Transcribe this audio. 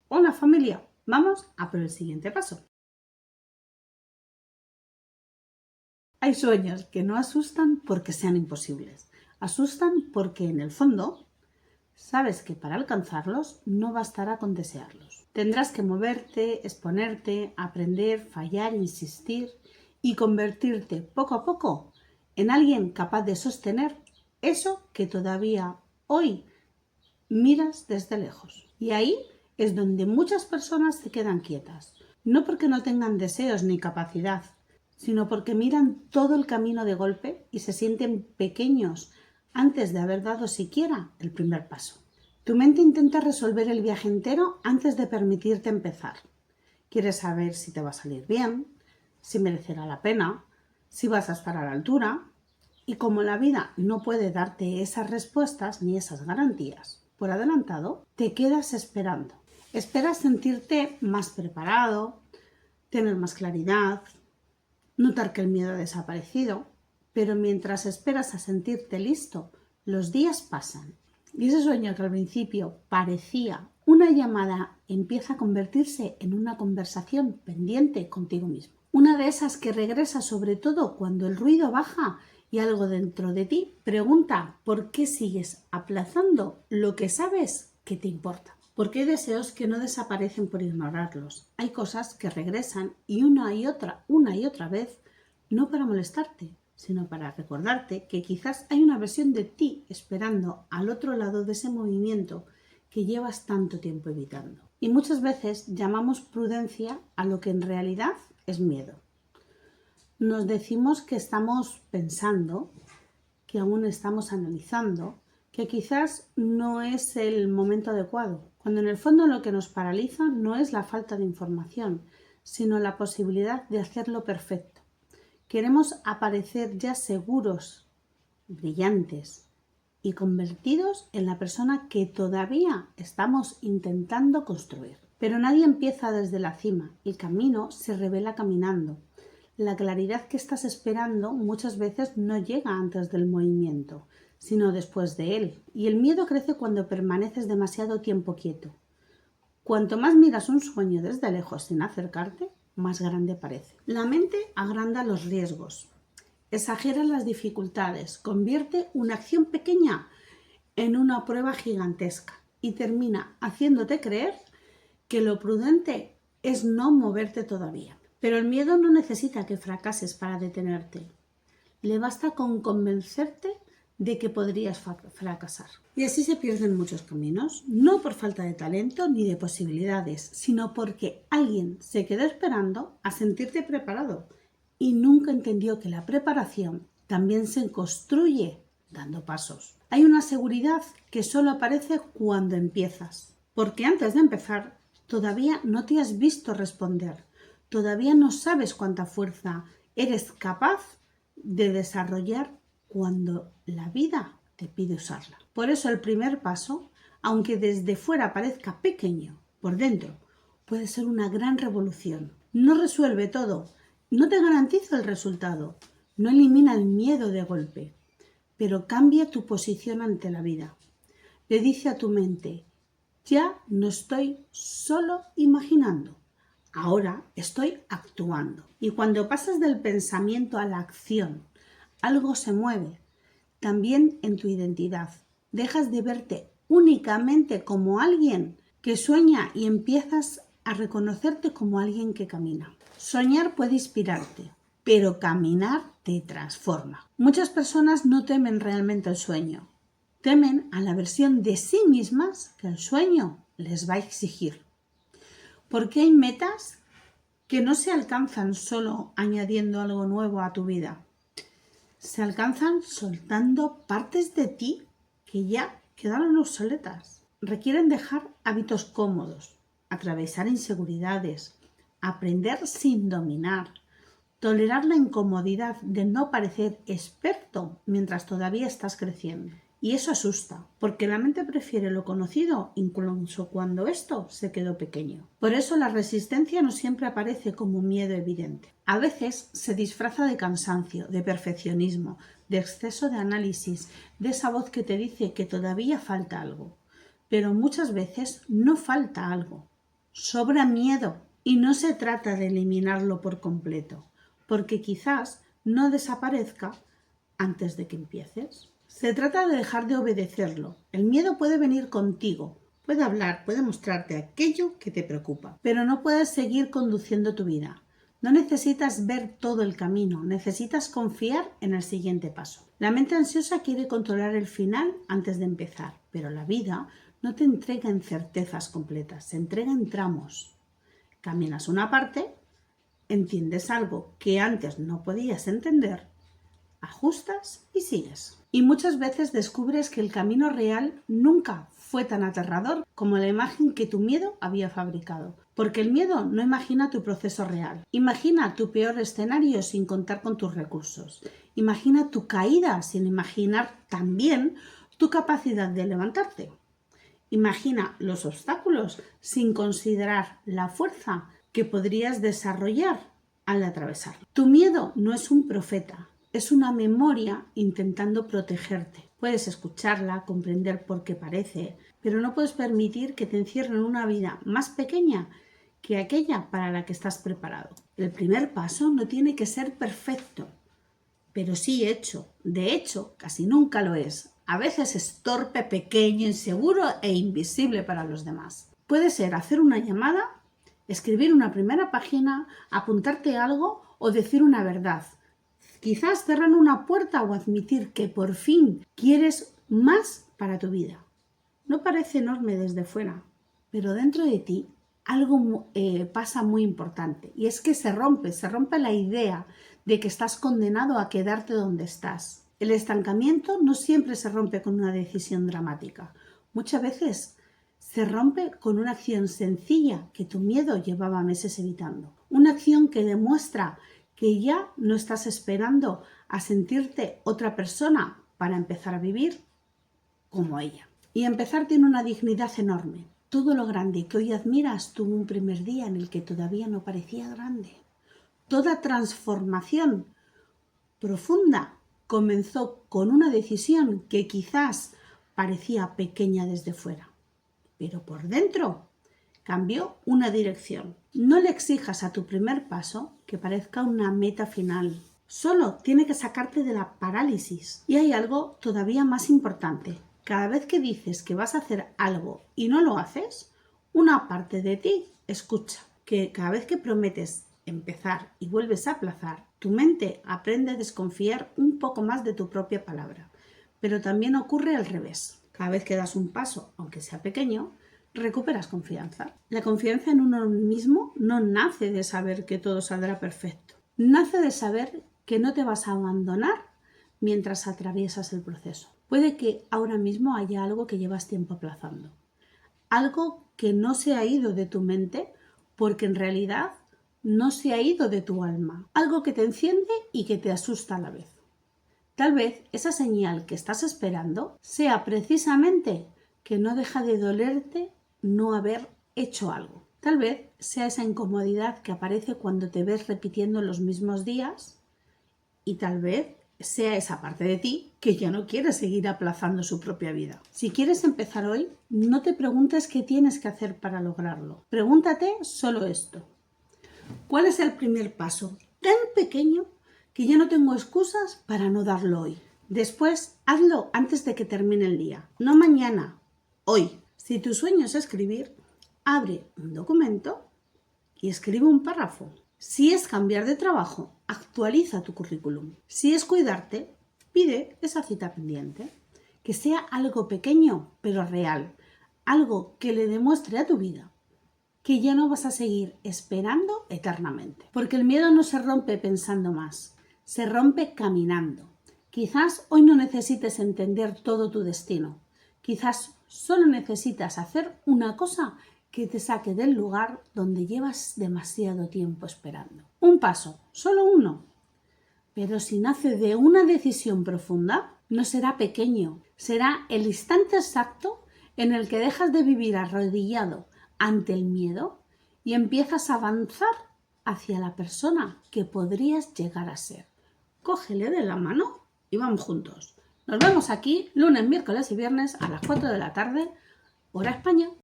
Hola familia, vamos a por el siguiente paso. Hay sueños que no asustan porque sean imposibles. Asustan porque en el fondo sabes que para alcanzarlos no bastará con desearlos. Tendrás que moverte, exponerte, aprender, fallar, insistir y convertirte poco a poco en alguien capaz de sostener eso que todavía hoy miras desde lejos. Y ahí es donde muchas personas se quedan quietas. No porque no tengan deseos ni capacidad, sino porque miran todo el camino de golpe y se sienten pequeños antes de haber dado siquiera el primer paso. Tu mente intenta resolver el viaje entero antes de permitirte empezar. Quieres saber si te va a salir bien, si merecerá la pena, si vas a estar a la altura. Y como la vida no puede darte esas respuestas ni esas garantías por adelantado, te quedas esperando. Esperas sentirte más preparado, tener más claridad, notar que el miedo ha desaparecido, pero mientras esperas a sentirte listo, los días pasan. Y ese sueño que al principio parecía una llamada empieza a convertirse en una conversación pendiente contigo mismo. Una de esas que regresa sobre todo cuando el ruido baja y algo dentro de ti pregunta por qué sigues aplazando lo que sabes que te importa. Porque hay deseos que no desaparecen por ignorarlos. Hay cosas que regresan y una y otra vez, no para molestarte, sino para recordarte que quizás hay una versión de ti esperando al otro lado de ese movimiento que llevas tanto tiempo evitando. Y muchas veces llamamos prudencia a lo que en realidad es miedo. Nos decimos que estamos pensando, que aún estamos analizando, que quizás no es el momento adecuado, cuando en el fondo lo que nos paraliza no es la falta de información, sino la posibilidad de hacerlo perfecto. Queremos aparecer ya seguros, brillantes y convertidos en la persona que todavía estamos intentando construir. Pero nadie empieza desde la cima, el camino se revela caminando. La claridad que estás esperando muchas veces no llega antes del movimiento, sino después de él. Y el miedo crece cuando permaneces demasiado tiempo quieto. Cuanto más miras un sueño desde lejos sin acercarte, más grande parece. La mente agranda los riesgos, exagera las dificultades, convierte una acción pequeña en una prueba gigantesca y termina haciéndote creer que lo prudente es no moverte todavía. Pero el miedo no necesita que fracases para detenerte. Le basta con convencerte de que podrías fracasar. Y así se pierden muchos caminos, no por falta de talento ni de posibilidades, sino porque alguien se quedó esperando a sentirte preparado y nunca entendió que la preparación también se construye dando pasos. Hay una seguridad que solo aparece cuando empiezas, porque antes de empezar todavía no te has visto responder, todavía no sabes cuánta fuerza eres capaz de desarrollar cuando la vida te pide usarla. Por eso el primer paso, aunque desde fuera parezca pequeño, por dentro puede ser una gran revolución. No resuelve todo, no te garantiza el resultado, no elimina el miedo de golpe, pero cambia tu posición ante la vida. Le dice a tu mente, ya no estoy solo imaginando, ahora estoy actuando. Y cuando pasas del pensamiento a la acción, algo se mueve, también en tu identidad. Dejas de verte únicamente como alguien que sueña y empiezas a reconocerte como alguien que camina. Soñar puede inspirarte, pero caminar te transforma. Muchas personas no temen realmente el sueño, temen a la versión de sí mismas que el sueño les va a exigir. Porque hay metas que no se alcanzan solo añadiendo algo nuevo a tu vida. Se alcanzan soltando partes de ti que ya quedaron obsoletas. Requieren dejar hábitos cómodos, atravesar inseguridades, aprender sin dominar, tolerar la incomodidad de no parecer experto mientras todavía estás creciendo. Y eso asusta, porque la mente prefiere lo conocido incluso cuando esto se quedó pequeño. Por eso la resistencia no siempre aparece como un miedo evidente. A veces se disfraza de cansancio, de perfeccionismo, de exceso de análisis, de esa voz que te dice que todavía falta algo. Pero muchas veces no falta algo, sobra miedo y no se trata de eliminarlo por completo, porque quizás no desaparezca antes de que empieces. Se trata de dejar de obedecerlo. El miedo puede venir contigo, puede hablar, puede mostrarte aquello que te preocupa, pero no puedes seguir conduciendo tu vida. No necesitas ver todo el camino, necesitas confiar en el siguiente paso. La mente ansiosa quiere controlar el final antes de empezar, pero la vida no te entrega en certezas completas, se entrega en tramos. Caminas una parte, entiendes algo que antes no podías entender, ajustas y sigues. Y muchas veces descubres que el camino real nunca fue tan aterrador como la imagen que tu miedo había fabricado. Porque el miedo no imagina tu proceso real. Imagina tu peor escenario sin contar con tus recursos. Imagina tu caída sin imaginar también tu capacidad de levantarte. Imagina los obstáculos sin considerar la fuerza que podrías desarrollar al atravesar. Tu miedo no es un profeta, es una memoria intentando protegerte. Puedes escucharla, comprender por qué parece, pero no puedes permitir que te encierre en una vida más pequeña que aquella para la que estás preparado. El primer paso no tiene que ser perfecto, pero sí hecho. De hecho, casi nunca lo es. A veces es torpe, pequeño, inseguro e invisible para los demás. Puede ser hacer una llamada, escribir una primera página, apuntarte algo o decir una verdad. Quizás cerrar una puerta o admitir que por fin quieres más para tu vida. No parece enorme desde fuera, pero dentro de ti algo pasa muy importante y es que se rompe la idea de que estás condenado a quedarte donde estás. El estancamiento no siempre se rompe con una decisión dramática. Muchas veces se rompe con una acción sencilla que tu miedo llevaba meses evitando. Una acción que demuestra que ya no estás esperando a sentirte otra persona para empezar a vivir como ella. Y empezar tiene una dignidad enorme. Todo lo grande que hoy admiras tuvo un primer día en el que todavía no parecía grande. Toda transformación profunda comenzó con una decisión que quizás parecía pequeña desde fuera, pero por dentro cambió una dirección. No le exijas a tu primer paso que parezca una meta final. Solo tiene que sacarte de la parálisis. Y hay algo todavía más importante. Cada vez que dices que vas a hacer algo y no lo haces, una parte de ti escucha que cada vez que prometes empezar y vuelves a aplazar, tu mente aprende a desconfiar un poco más de tu propia palabra. Pero también ocurre al revés. Cada vez que das un paso, aunque sea pequeño, recuperas confianza. La confianza en uno mismo no nace de saber que todo saldrá perfecto. Nace de saber que no te vas a abandonar mientras atraviesas el proceso. Puede que ahora mismo haya algo que llevas tiempo aplazando. Algo que no se ha ido de tu mente porque en realidad no se ha ido de tu alma. Algo que te enciende y que te asusta a la vez. Tal vez esa señal que estás esperando sea precisamente que no deja de dolerte no haber hecho algo. Tal vez sea esa incomodidad que aparece cuando te ves repitiendo los mismos días y tal vez sea esa parte de ti que ya no quiere seguir aplazando su propia vida. Si quieres empezar hoy, no te preguntes qué tienes que hacer para lograrlo. Pregúntate solo esto. ¿Cuál es el primer paso tan pequeño que ya no tengo excusas para no darlo hoy? Después, hazlo antes de que termine el día. No mañana, hoy. Si tu sueño es escribir, abre un documento y escribe un párrafo. Si es cambiar de trabajo, actualiza tu currículum. Si es cuidarte, pide esa cita pendiente. Que sea algo pequeño, pero real. Algo que le demuestre a tu vida que ya no vas a seguir esperando eternamente. Porque el miedo no se rompe pensando más, se rompe caminando. Quizás hoy no necesites entender todo tu destino. Quizás solo necesitas hacer una cosa que te saque del lugar donde llevas demasiado tiempo esperando. Un paso, solo uno. Pero si nace de una decisión profunda, no será pequeño, será el instante exacto en el que dejas de vivir arrodillado ante el miedo y empiezas a avanzar hacia la persona que podrías llegar a ser. Cógele de la mano y vamos juntos. Nos vemos aquí lunes, miércoles y viernes a las 4 de la tarde, hora España.